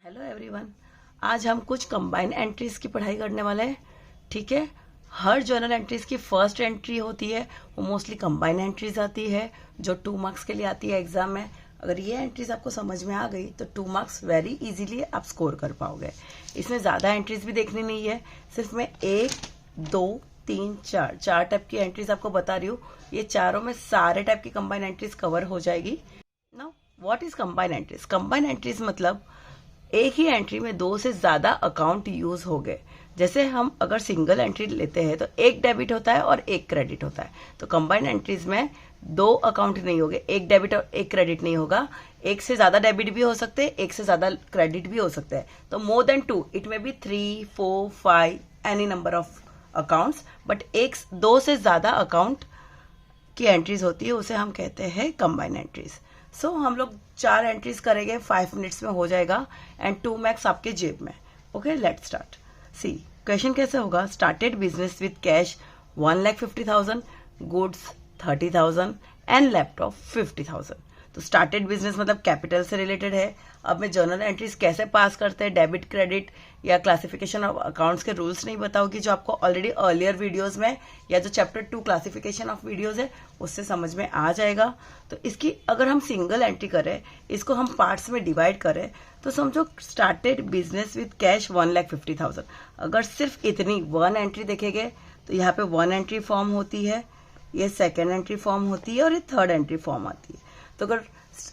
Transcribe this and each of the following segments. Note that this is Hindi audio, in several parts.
Hello everyone. आज हम कुछ कंबाइन एंट्रीज की पढ़ाई करने वाले हैं। ठीक है, हर जर्नल एंट्रीज की फर्स्ट एंट्री होती है वो मोस्टली कंबाइन एंट्रीज आती है जो 2 मार्क्स के लिए आती है एग्जाम में। अगर ये एंट्रीज आपको समझ में आ गई तो 2 मार्क्स वेरी इजीली आप स्कोर कर पाओगे। इसमें ज़्यादा एंट्रीज भी देखनी नहीं है, सिर्फ मैं 1, 2, 3, 4 टाइप की एंट्रीज आपको बता रही हूँ। ये चारों में सारे टाइप की कंबाइन एंट्रीज कवर हो जाएगी। Now what is combine entries? Combine entries मतलब एक ही एंट्री में 2 से ज्यादा अकाउंट यूज हो गए। जैसे हम अगर सिंगल एंट्री लेते हैं तो एक डेबिट होता है और एक क्रेडिट होता है। तो कंबाइन एंट्रीज में 2 अकाउंट नहीं होंगे, एक डेबिट और एक क्रेडिट नहीं होगा। एक से ज्यादा डेबिट भी हो सकते हैं, एक से ज्यादा क्रेडिट भी हो सकते हैं। तो more than 2, it may be 3, 4, 5 any number of accounts, but 2 से ज्यादा अकाउंट की एंट्रीज होती है उसे हम कहते हैं कंबाइन एंट्रीज। सो हम लोग 4 एंट्रीज करेंगे, 5 मिनट्स में हो जाएगा एंड 2 मार्क्स आपके जेब में। Okay, let's start. See question कैसे होगा? Started business with cash 1,50,000, goods 30,000 and laptop 50,000। तो स्टार्टेड बिजनेस मतलब कैपिटल से रिलेटेड है। अब मैं जर्नल एंट्रीज कैसे पास करते हैं, डेबिट क्रेडिट या क्लासिफिकेशन ऑफ अकाउंट्स के रूल्स नहीं बताऊंगी, जो आपको ऑलरेडी अर्लियर वीडियोस में या जो चैप्टर 2 क्लासिफिकेशन ऑफ वीडियोस है उससे समझ में आ जाएगा। तो इसकी अगर हम सिंगल एंट्री करें, इसको हम पार्ट्स में डिवाइड करें, तो समझो स्टार्टेड बिजनेस विद कैश 1,50,000। अगर सिर्फ इतनी 1 एंट्री देखेंगे तो यहाँ पे 1 एंट्री फॉर्म होती है, ये सेकेंड एंट्री फॉर्म होती है और ये थर्ड एंट्री फॉर्म आती है। तो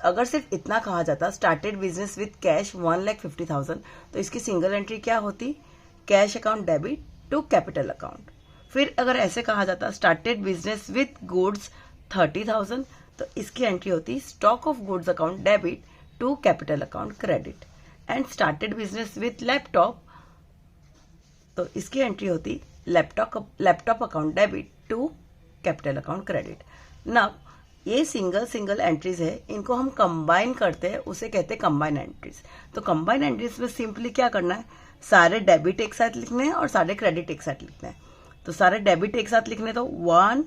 अगर सिर्फ इतना कहा जाता स्टार्टेड बिजनेस विद कैश 1,50,000, तो इसकी सिंगल एंट्री क्या होती? Cash account debit to capital account. फिर अगर ऐसे कहा जाता स्टार्टेड बिजनेस विद गुड्स 30,000, तो इसकी एंट्री होती stock of goods account debit to capital account credit. And started business with laptop, तो इसकी एंट्री होती laptop account debit to capital account credit. ना ये सिंगल एंट्रीज है, इनको हम कंबाइन करते हैं, उसे कहते हैं कंबाइन एंट्रीज। तो कंबाइन एंट्रीज में सिंपली क्या करना है, सारे डेबिट एक साथ लिखने हैं और सारे क्रेडिट एक साथ लिखने हैं। तो सारे डेबिट एक साथ लिखने, तो 1,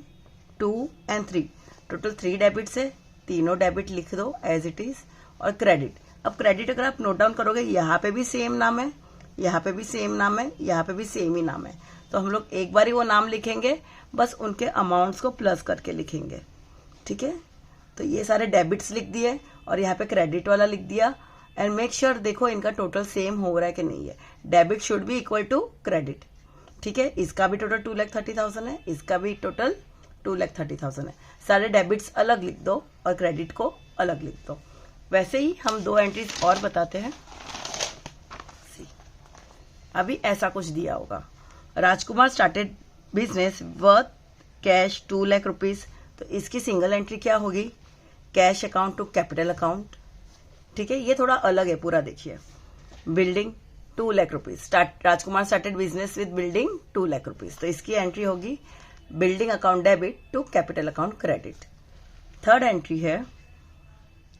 2 एंड 3, टोटल 3 डेबिट्स है, तीनों डेबिट लिख दो एज इट इज। और क्रेडिट, अब क्रेडिट अगर आप नोट डाउन करोगे, यहाँ पे भी सेम नाम है, यहाँ पे भी सेम नाम है, यहाँ पे भी सेम ही नाम है। तो हम लोग एक बार ही वो नाम लिखेंगे, बस उनके अमाउंट्स को प्लस करके लिखेंगे। ठीक है, तो ये सारे डेबिट्स लिख दिए और यहाँ पे क्रेडिट वाला लिख दिया। एंड मेक श्योर देखो इनका टोटल सेम हो रहा है कि नहीं है। Debit should be equal to credit. ठीक है, इसका भी टोटल 2,30,000 है, इसका भी टोटल 2,30,000 है। सारे डेबिट्स अलग लिख दो और क्रेडिट को अलग लिख दो। वैसे ही हम 2 एंट्रीज और बताते हैं। अभी ऐसा कुछ दिया होगा, Rajkumar started business worth cash 2 lakh rupees. तो इसकी सिंगल एंट्री क्या होगी? Cash account to capital account. ठीक है, ये थोड़ा अलग है पूरा, देखिए। Building 2 lakh rupees, Rajkumar started business with building 2 lakh rupees. तो इसकी एंट्री होगी building account debit to capital account credit. Third entry है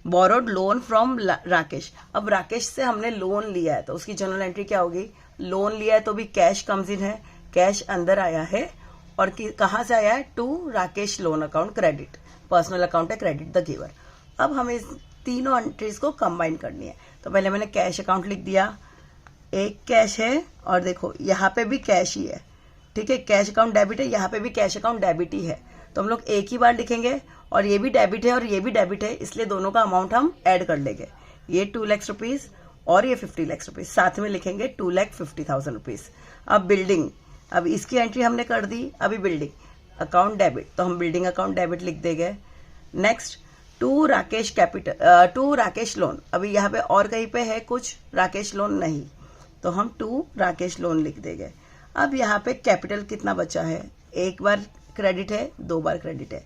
बोरोड लोन फ्रॉम राकेश। अब राकेश से हमने लोन लिया है, तो उसकी जनरल एंट्री क्या होगी? लोन लिया है तो भी कैश कम्स इन है, कैश अंदर आया है और कहाँ से आया है? To Rakesh loan account credit, personal account है, क्रेडिट द गिवर। अब हमें इस तीनों एंट्रीज को कंबाइन करनी है। तो पहले मैंने कैश अकाउंट लिख दिया, एक कैश है और देखो यहाँ पे भी कैश ही है। ठीक है, कैश अकाउंट डेबिट है, यहाँ पे भी कैश अकाउंट डेबिट ही है। तो हम लोग एक ही बार लिखेंगे और ये भी डेबिट है और ये भी डेबिट है, इसलिए दोनों का अमाउंट हम ऐड कर लेंगे। ये 2 लाख रुपीज और ये 50 लाख रुपीज साथ में लिखेंगे, 2,50,000 रुपीज। अब बिल्डिंग, अब इसकी एंट्री हमने कर दी। अभी बिल्डिंग अकाउंट डेबिट, तो हम बिल्डिंग अकाउंट डेबिट लिख देंगे। Next to Rakesh loan. अभी यहाँ पे और कहीं पे है कुछ राकेश लोन नहीं, तो हम 2 राकेश लोन लिख देंगे। अब यहाँ पे कैपिटल कितना बचा है? एक बार क्रेडिट है, 2 बार क्रेडिट है,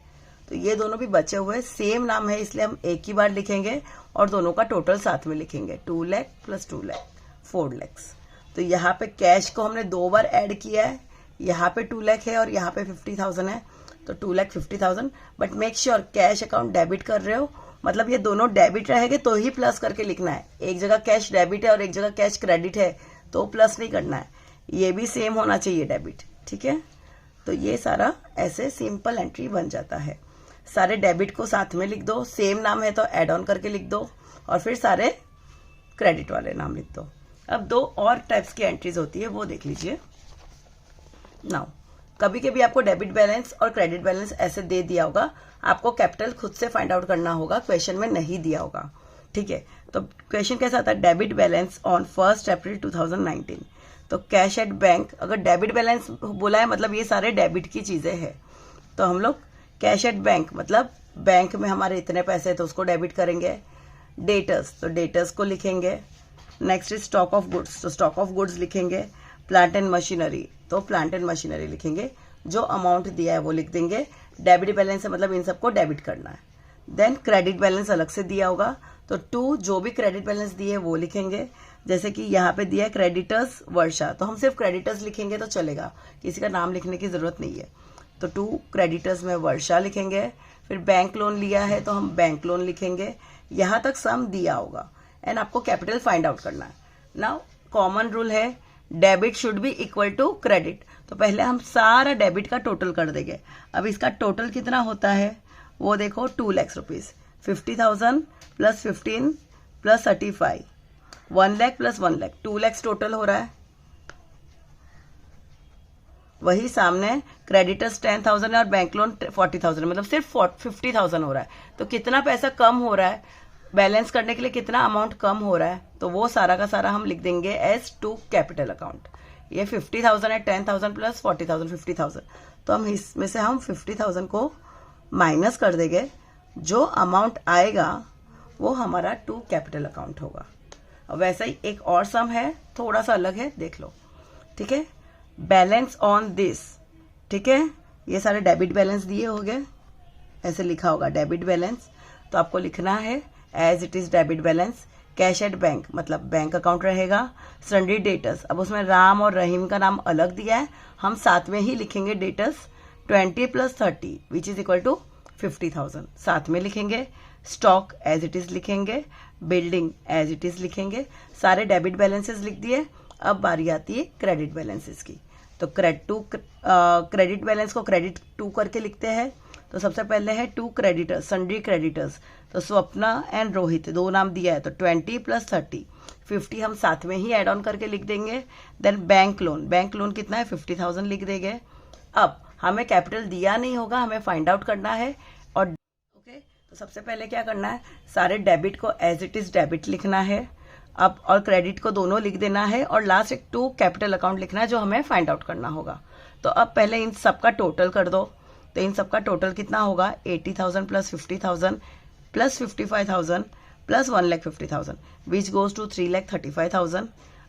तो ये दोनों भी बचे हुए सेम नाम है, इसलिए हम एक ही बार लिखेंगे और दोनों का टोटल साथ में लिखेंगे। 2 लाख प्लस 2 लाख 4 लाख। तो यहाँ पे कैश को हमने 2 बार ऐड किया है, यहाँ पे 2 लाख है और यहाँ पे 50,000 है, तो 2,50,000। But make sure cash account debit कर रहे हो, मतलब ये दोनों डेबिट रहेंगे तो ही प्लस करके लिखना है। एक जगह कैश डेबिट है और एक जगह कैश क्रेडिट है तो प्लस नहीं करना है, ये भी सेम होना चाहिए डेबिट। ठीक है, तो ये सारा ऐसे सिंपल एंट्री बन जाता है। सारे डेबिट को साथ में लिख दो, सेम नाम है तो एड ऑन करके लिख दो और फिर सारे क्रेडिट वाले नाम लिख दो। अब दो और टाइप्स की एंट्रीज होती है, वो देख लीजिए। नाउ कभी कभी आपको डेबिट बैलेंस और क्रेडिट बैलेंस ऐसे दे दिया होगा, आपको कैपिटल खुद से फाइंड आउट करना होगा, क्वेश्चन में नहीं दिया होगा, ठीक है। तो क्वेश्चन कैसा आता है, डेबिट बैलेंस ऑन 1 अप्रैल 2019। तो कैश एट बैंक, अगर डेबिट बैलेंस बोला है मतलब ये सारे डेबिट की चीजें हैं, तो हम लोग कैश एट बैंक मतलब बैंक में हमारे इतने पैसे तो उसको डेबिट करेंगे। डेटर्स, तो डेटर्स को लिखेंगे। Next is stock of goods, तो स्टॉक ऑफ गुड्स लिखेंगे। प्लांट एंड मशीनरी, तो प्लांट एंड मशीनरी लिखेंगे। जो अमाउंट दिया है वो लिख देंगे। डेबिट बैलेंस है मतलब इन सबको डेबिट करना है। देन क्रेडिट बैलेंस अलग से दिया होगा, तो टू जो भी क्रेडिट बैलेंस दिए वो लिखेंगे। जैसे कि यहाँ पे दिया है क्रेडिटर्स वर्षा, तो हम सिर्फ क्रेडिटर्स लिखेंगे तो चलेगा, किसी का नाम लिखने की जरूरत नहीं है। तो 2 क्रेडिटर्स में वर्षा लिखेंगे। फिर बैंक लोन लिया है तो हम बैंक लोन लिखेंगे। यहाँ तक सम दिया होगा एंड आपको कैपिटल फाइंड आउट करना है। नाउ कॉमन रूल है debit should be equal to credit, तो पहले हम सारा डेबिट का टोटल कर देंगे। अब इसका टोटल कितना होता है वो देखो, 2 lakh rupees. 50,000 plus 15 plus 35, 1 lakh plus 1 lakh, 2 lakh total हो रहा है। वही सामने क्रेडिटर्स 10,000 है और बैंक लोन 40,000, मतलब सिर्फ 50,000 हो रहा है। तो कितना पैसा कम हो रहा है, बैलेंस करने के लिए कितना अमाउंट कम हो रहा है, तो वो सारा का सारा हम लिख देंगे एज टू कैपिटल अकाउंट। ये 50,000 है, 10,000 प्लस 40,000 50,000, तो हम इसमें से हम 50,000 को माइनस कर देंगे। जो अमाउंट आएगा वो हमारा टू कैपिटल अकाउंट होगा। अब वैसा ही एक और सम है, थोड़ा सा अलग है, देख लो, ठीक है। बैलेंस ऑन दिस, ठीक है, ये सारे डेबिट बैलेंस दिए हो गए, ऐसे लिखा होगा डेबिट बैलेंस, तो आपको लिखना है as it is debit balance. Cash at bank मतलब बैंक अकाउंट रहेगा। सन्ड्री डेटर्स, अब उसमें राम और रहीम का नाम अलग दिया है, हम साथ में ही लिखेंगे debtors. 20 plus 30 which is equal to 50,000 साथ में लिखेंगे। स्टॉक एज इट इज लिखेंगे। बिल्डिंग एज इट इज लिखेंगे। सारे डेबिट बैलेंसेस लिख दिए। अब बारी आती है क्रेडिट बैलेंसेस की, तो क्रेडिट बैलेंस को क्रेडिट 2 करके लिखते हैं। तो सबसे पहले है 2 क्रेडिटर्स, सन्ड्री क्रेडिटर्स, तो स्वप्ना एंड रोहित 2 नाम दिया है, तो 20 प्लस 30 50 हम साथ में ही एड ऑन करके लिख देंगे। देन बैंक लोन कितना है 50,000 लिख देंगे। अब हमें कैपिटल दिया नहीं होगा, हमें फाइंड आउट करना है। और ओके, तो सबसे पहले क्या करना है, सारे डेबिट को एज इट इज डेबिट लिखना है, अब और क्रेडिट को दोनों लिख देना है, और लास्ट एक 2 कैपिटल अकाउंट लिखना है जो हमें फाइंड आउट करना होगा। तो अब पहले इन सबका टोटल कर दो, तो इन सबका टोटल कितना होगा 80,000 plus 50,000 plus 55,000 plus 1,50,000 which goes to 3,35,000।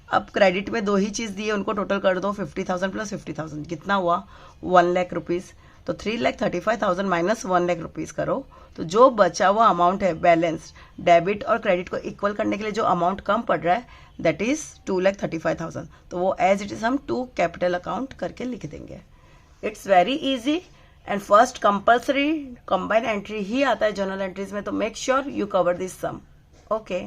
अब क्रेडिट में 2 ही चीज दी है, उनको टोटल कर दो, 50,000 प्लस 50,000 कितना हुआ 1 लाख रुपीज। तो 3,35,000 माइनस 1 लाख रुपीज करो, तो जो बचा हुआ अमाउंट है बैलेंस डेबिट और क्रेडिट को इक्वल करने के लिए जो अमाउंट कम पड़ रहा है दैट इज 2,35,000, तो वो एज इट इज हम 2 कैपिटल अकाउंट करके लिख देंगे। It's very easy and first compulsory combine entry ही आता है जर्नल एंट्रीज में, तो make sure you cover this sum. Okay.